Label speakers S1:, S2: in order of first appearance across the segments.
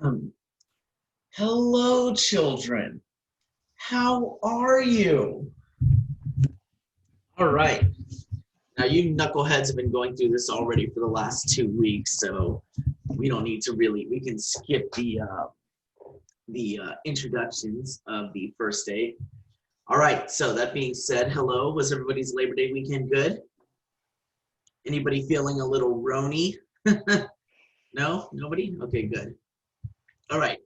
S1: Um, Hello, children. How are you? All right. Now, you knuckleheads have been going through this already for the last 2 weeks, so we don't need to really. We can skip the introductions of the first day. All right. So that being said, hello. Was everybody's Labor Day weekend good? Anybody feeling a little rony? No, nobody. Okay, good. All right.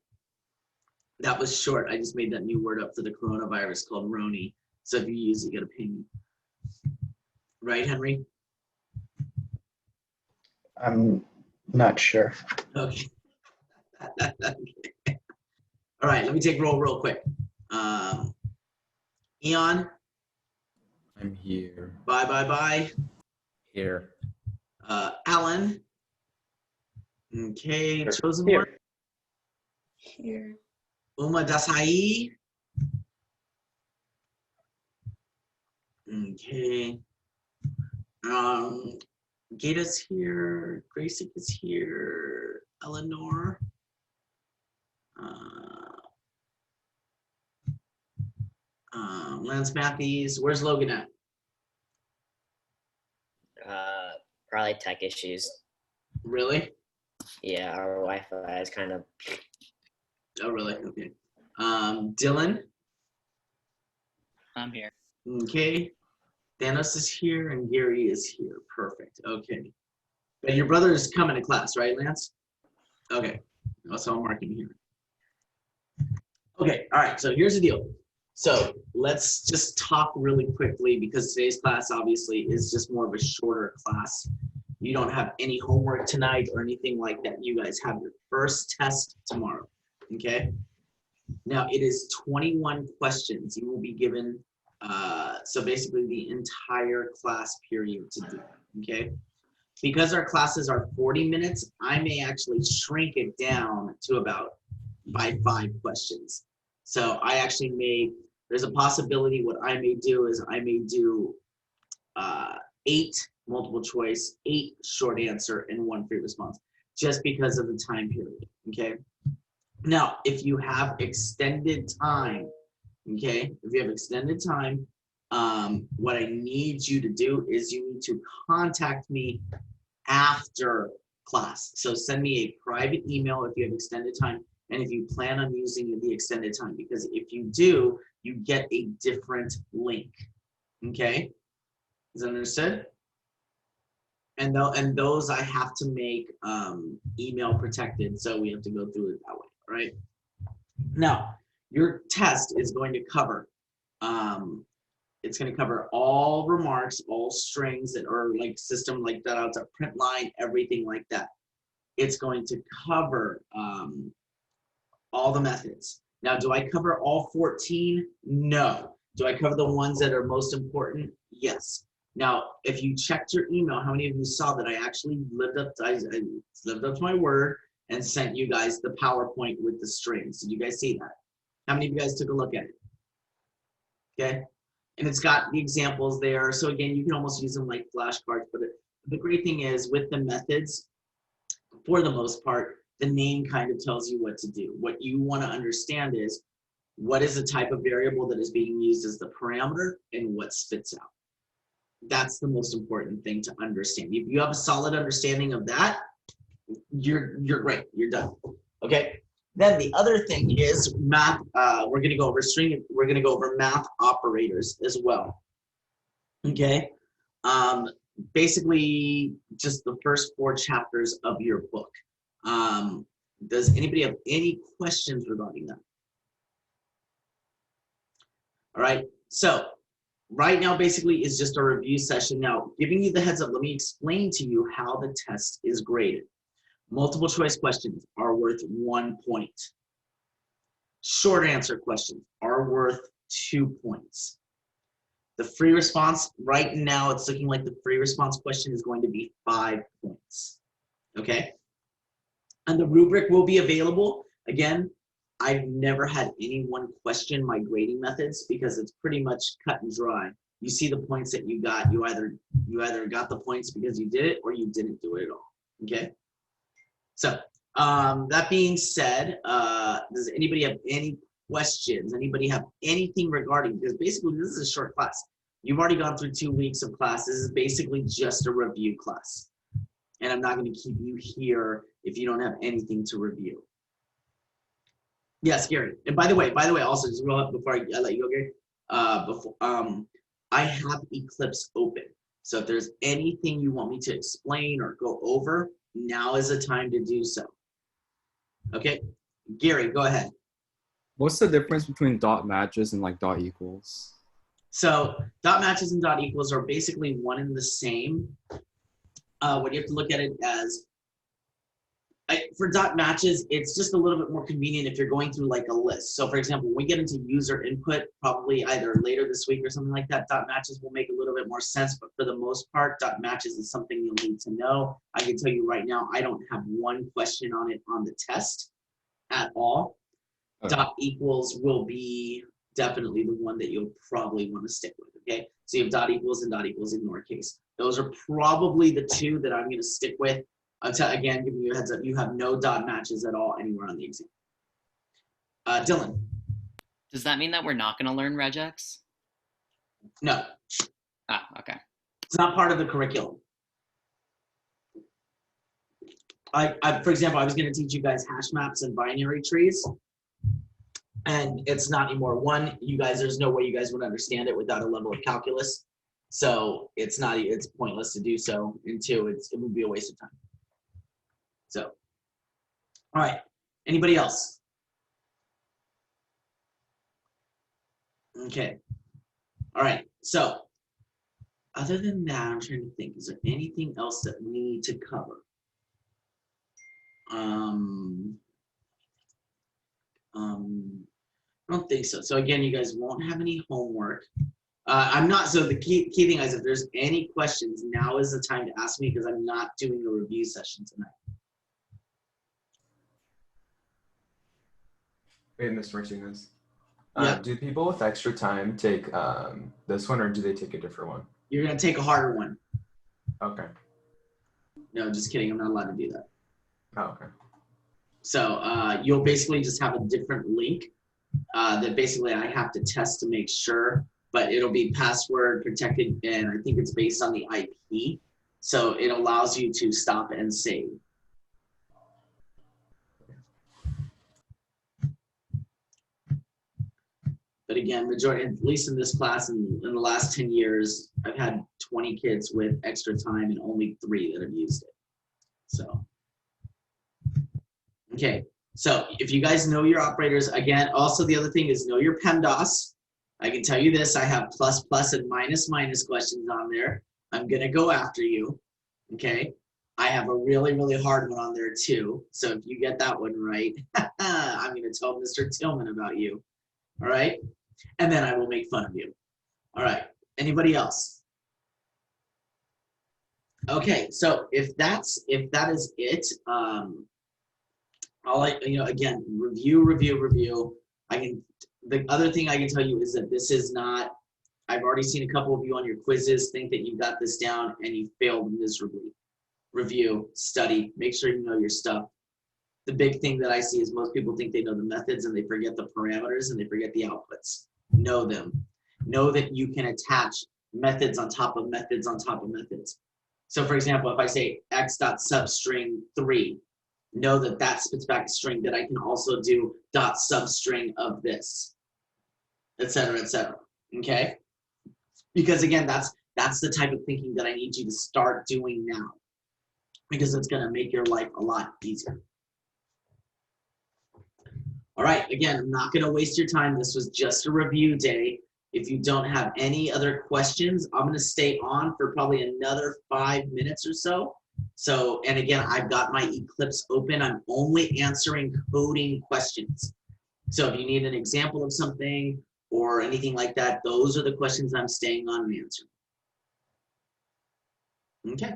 S1: That was short. I just made that new word up for the coronavirus called Roni. So if you use it, you get a ping. Right, Henry?
S2: I'm not sure.
S1: Okay. Okay. All right, let me take roll real quick. Eon,
S3: I'm here.
S1: bye, bye, bye.
S3: Here.
S1: Alan. Okay,
S2: Here.
S1: chosen one.
S4: Here.
S1: Uma Dasai. Okay. Gata's here. Graysick is here. Eleanor. Lance Matthews. Where's Logan at?
S4: Probably tech issues.
S1: Really?
S4: Yeah, our Wi-Fi is kind of.
S1: Oh, really? Okay. Dylan.
S5: I'm here.
S1: Okay. Thanos is here and Gary is here. Perfect. Okay. But your brother is coming to class, right, Lance? Okay. So I'm marking here. Okay. All right. So here's the deal. So let's just talk really quickly because today's class obviously is just more of a shorter class. You don't have any homework tonight or anything like that. You guys have your first test tomorrow. Okay. Now it is 21 questions. You will be given so basically the entire class period to do. Okay. Because our classes are 40 minutes, I may actually shrink it down to about by 5 questions. So I actually may, there's a possibility what I may do is I may do 8 multiple choice, 8 short answer, and 1 free response, just because of the time period, okay? Now, if you have extended time, okay, if you have extended time, what I need you to do is you need to contact me after class. So send me a private email if you have extended time and if you plan on using the extended time, because if you do, you get a different link. Okay? Is that understood? And those I have to make email protected, so we have to go through it that way, right? Now, your test is going to cover it's going to cover all remarks, all strings that are like system like that out to print line, everything like that. It's going to cover all the methods. Now, do I cover all 14? No. Do I cover the ones that are most important? Yes. Now, if you checked your email, how many of you saw that I actually lived up to my word and sent you guys the PowerPoint with the strings? Did you guys see that? How many of you guys took a look at it? Okay. And it's got the examples there. So again, you can almost use them like flashcards, but the great thing is with the methods, for the most part, the name kind of tells you what to do. What you want to understand is what is the type of variable that is being used as the parameter and what spits out. That's the most important thing to understand. If you have a solid understanding of that, you're great. You're done. Okay. Then the other thing is math. We're going to go over string. We're going to go over math operators as well. Okay. Basically, just the first 4 chapters of your book. Does anybody have any questions regarding that? All right. So right now, basically, is just a review session. Now, giving you the heads up, let me explain to you how the test is graded. Multiple choice questions are worth 1 point. Short answer questions are worth 2 points. The free response, right now, it's looking like the free response question is going to be 5 points. Okay? And the rubric will be available. Again, I've never had anyone question my grading methods because it's pretty much cut and dry. You see the points that you got. You either got the points because you did it or you didn't do it at all. Okay? So That being said, does anybody have any questions? Anybody have anything regarding, because basically this is a short class. You've already gone through 2 weeks of class. This is basically just a review class. And I'm not going to keep you here if you don't have anything to review. Yes, Gary. And by the way, also just real before I let you go, Gary, I have Eclipse open. So if there's anything you want me to explain or go over, now is the time to do so. Okay, Gary, go ahead.
S3: What's the difference between dot matches and like dot equals?
S1: So dot matches and dot equals are basically one and the same. What you have to look at it as, for dot matches, it's just a little bit more convenient if you're going through like a list. So for example, when we get into user input, probably either later this week or something like that, dot matches will make a little bit more sense. But for the most part, dot matches is something you'll need to know. I can tell you right now, I don't have one question on it on the test at all. Okay. Dot equals will be definitely the one that you'll probably want to stick with, okay? So you have dot equals and dot equals in lowercase. Those are probably the two that I'm going to stick with. Again, giving you a heads up, you have no dot matches at all anywhere on the exam. Dylan.
S5: Does that mean that we're not going to learn regex?
S1: No.
S5: Ah, okay.
S1: It's not part of the curriculum. For example, I was going to teach you guys hash maps and binary trees. And it's not anymore. One, you guys, there's no way you guys would understand it without a level of calculus. So it's pointless to do so. And two, it would be a waste of time. So, all right. Anybody else? Okay. All right. So, other than that, I'm trying to think. Is there anything else that we need to cover? I don't think so. So again, you guys won't have any homework. So the key thing is if there's any questions, now is the time to ask me because I'm not doing a review session tonight.
S6: Wait, Mr. Martinez.
S1: Yeah.
S6: Do people with extra time take this one or do they take a different one?
S1: You're going to take a harder one.
S6: Okay.
S1: No, just kidding. I'm not allowed to do that.
S6: Oh, okay.
S1: So you'll basically just have a different link that basically I have to test to make sure, but it'll be password protected and I think it's based on the IP. So it allows you to stop and save. But again, majority, at least in this class, in the last 10 years, I've had 20 kids with extra time and only 3 that have used it. So, okay. So if you guys know your operators, again, also the other thing is know your PEMDAS. I can tell you this, I have plus, plus, and minus, minus questions on there. I'm gonna go after you, okay? I have a really, really hard one on there too. So if you get that one right, I'm gonna tell Mr. Tillman about you, all right? And then I will make fun of you. All right, anybody else? Okay, so if that is it, again, review. The other thing I can tell you is that this is not, I've already seen a couple of you on your quizzes think that you got this down and you failed miserably. Review, study, make sure you know your stuff. The big thing that I see is most people think they know the methods and they forget the parameters and they forget the outputs. Know them. Know that you can attach methods on top of methods on top of methods. So for example, if I say x.substring 3, know that that spits back a string that I can also do dot substring of this, et cetera, okay? Because again, that's the type of thinking that I need you to start doing now because it's gonna make your life a lot easier. All right, again, I'm not gonna waste your time. This was just a review day. If you don't have any other questions, I'm gonna stay on for probably another 5 minutes or so. So, and again, I've got my Eclipse open. I'm only answering coding questions. So if you need an example of something or anything like that, those are the questions I'm staying on and answering. Okay.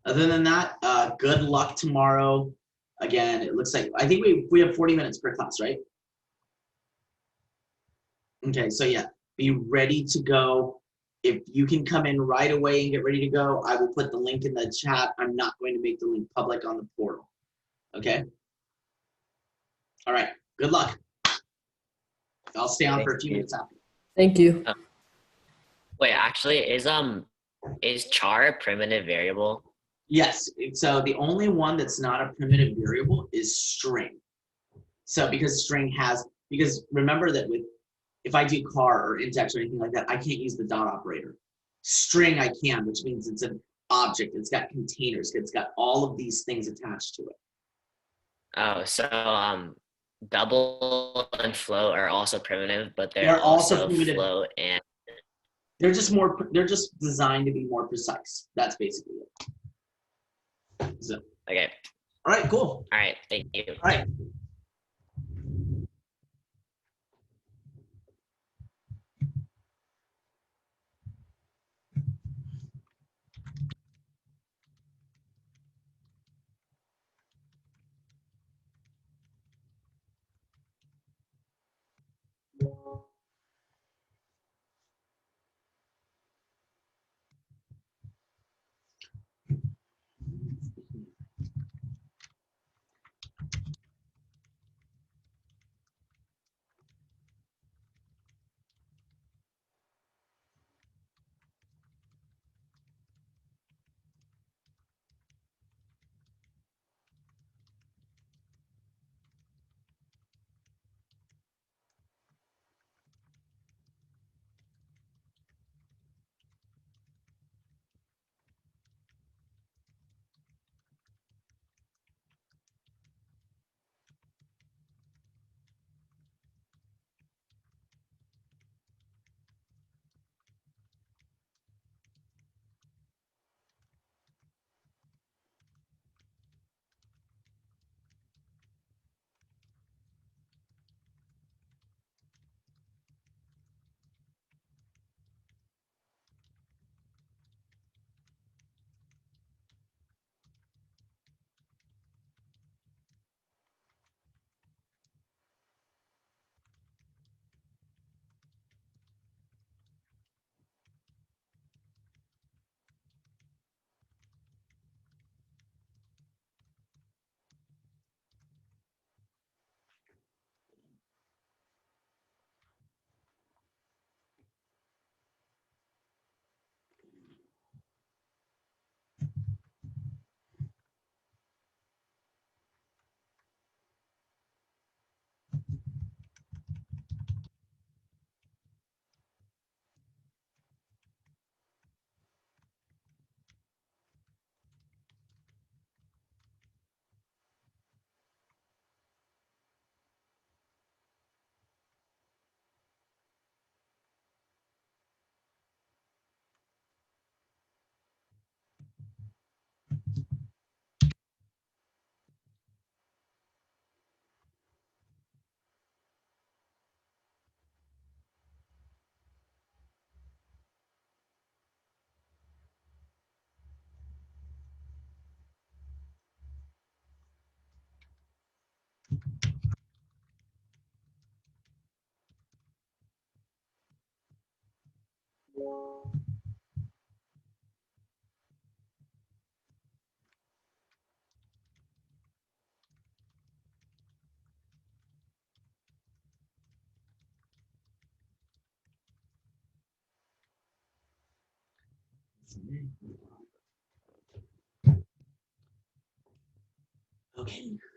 S1: Other than that, good luck tomorrow. Again, it looks like, I think we have 40 minutes per class, right? Okay, so yeah, be ready to go. If you can come in right away and get ready to go, I will put the link in the chat. I'm not going to make the link public on the portal, okay? All right. Good luck. I'll stay on for a few
S4: Thank you.
S1: minutes after.
S7: Thank you.
S4: Wait, actually, is char a primitive variable?
S1: Yes. So the only one that's not a primitive variable is string. So because because remember that if I do car or index or anything like that, I can't use the dot operator. String I can, which means it's an object. It's got containers. It's got all of these things attached to it.
S4: Oh, so double and float are also primitive, but they're
S1: They're also
S4: also
S1: primitive.
S4: float and
S1: They're just designed to be more precise. That's basically it. So,
S4: okay.
S1: all right, cool.
S4: All right, thank you.
S1: All right. Okay.